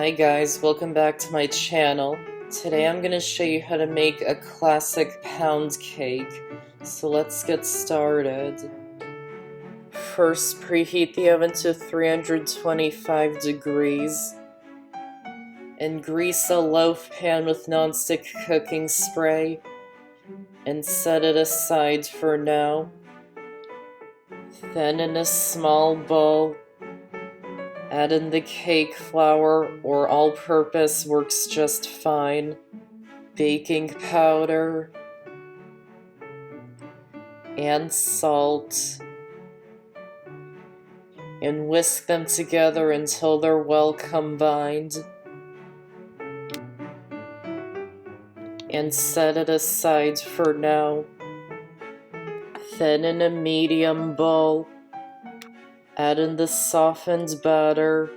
Hi guys, welcome back to my channel. Today I'm going to show you how to make a classic pound cake. So let's get started. First, preheat the oven to 325 degrees. And grease a loaf pan with nonstick cooking spray. And set it aside for now. Then in a small bowl, add in the cake flour, or all-purpose works just fine, baking powder, and salt, and whisk them together until they're well combined, and set it aside for now. Then in a medium bowl, add in the softened batter,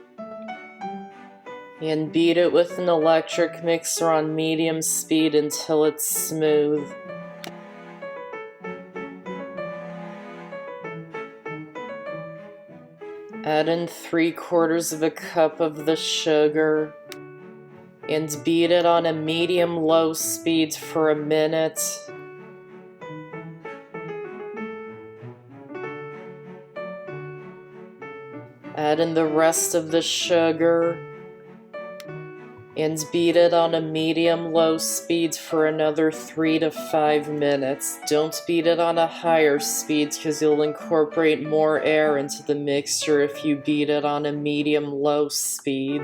and beat it with an electric mixer on medium speed until it's smooth. Add in 3/4 cup of the sugar, and beat it on a medium-low speed for a minute. Add in the rest of the sugar, and beat it on a medium-low speed for another 3 to 5 minutes. Don't beat it on a higher speed because you'll incorporate more air into the mixture if you beat it on a medium-low speed.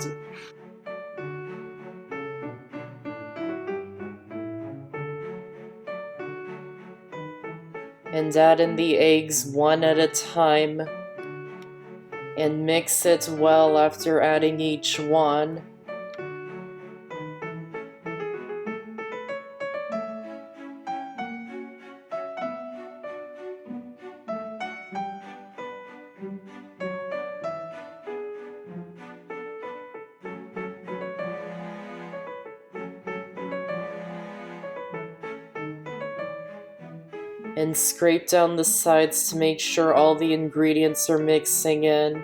And add in the eggs one at a time, and mix it well after adding each one. And scrape down the sides to make sure all the ingredients are mixing in.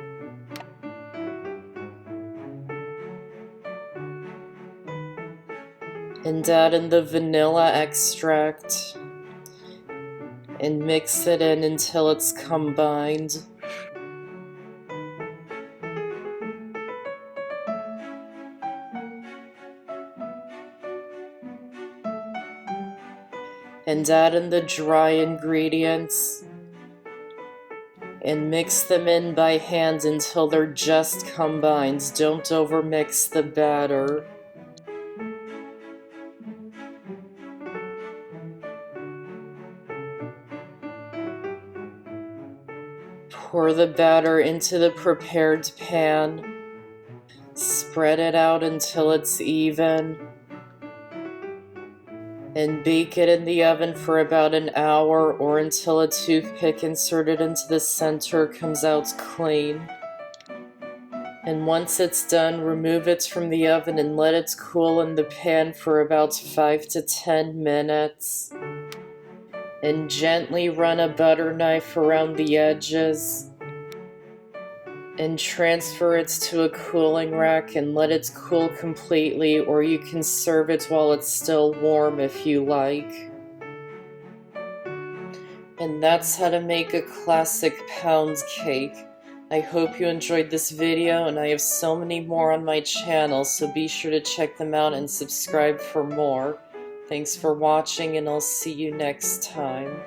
And add in the vanilla extract, and mix it in until it's combined. And add in the dry ingredients, and mix them in by hand until they're just combined. Don't overmix the batter. Pour the batter into the prepared pan. Spread it out until it's even, and bake it in the oven for about an hour, or until a toothpick inserted into the center comes out clean. And once it's done, remove it from the oven and let it cool in the pan for about 5 to 10 minutes. And gently run a butter knife around the edges, and transfer it to a cooling rack and let it cool completely, or you can serve it while it's still warm if you like. And that's how to make a classic pound cake. I hope you enjoyed this video, and I have so many more on my channel, so be sure to check them out and subscribe for more. Thanks for watching, and I'll see you next time.